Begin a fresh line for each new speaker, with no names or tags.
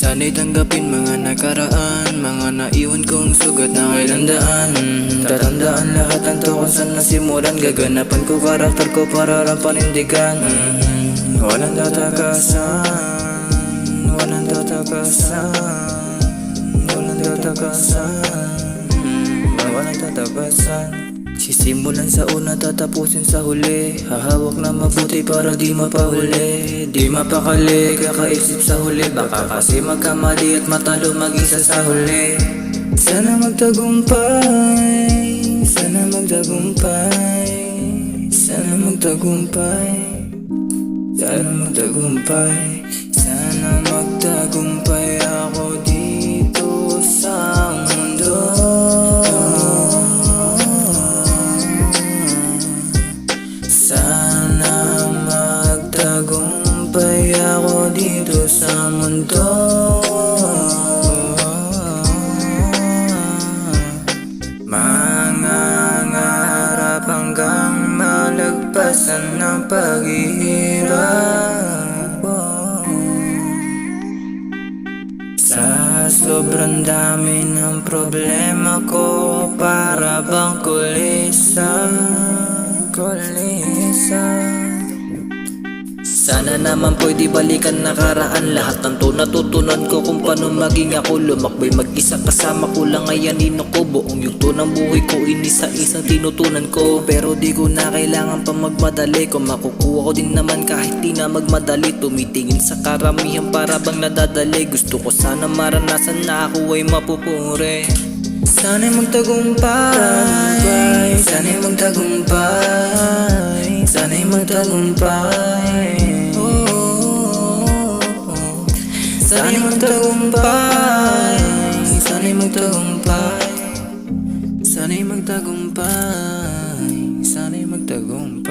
Sana'y tanggapin mga nakaraan, mga naiwan kong sugat na kailan daan. Tatandaan lahat ng to kung saan nasimulan. Gaganapan ko karakter ko para lang panindigan. Walang tatakasan, walang tatakasan, walang tatakasan, walang tatakasan. Sisimulan sa una, tatapusin sa huli. Hahawak na mabuti para di mapahuli, di mapakali, kakaisip sa huli. Baka kasi magkamali at matalo mag-isa sa huli. Sana magtagumpay, sana magtagumpay, sana magtagumpay, sana magtagumpay, sana magtagumpay ako dito sa mundo. Sana magtagumpay ako dito sa mundo. Mangangarap hanggang malagpasan ng paghihirap. Sa sobrang dami ng problema ko, para bang kulisa. Sana naman pwede balikan nakaraan. Lahat ng to natutunan ko kung paano maging ako. Lumakbay mag-isa kasama ko lang ayanin ko. Buong yugto ng buhay ko inisa-isang tinutunan ko. Pero di ko na kailangan pa magmadali. Kung makukuha ko din naman kahit di na magmadali. Tumitingin sa karamihan para bang nadadali. Gusto ko sana maranasan na ako ay mapupuri. Sana'y magtagumpay, sana'y magtagumpay, sana'y magtagumpay, sana'y magtagumpay, sana'y magtagumpay, sana'y magtagumpay, sana'y magtagumpay.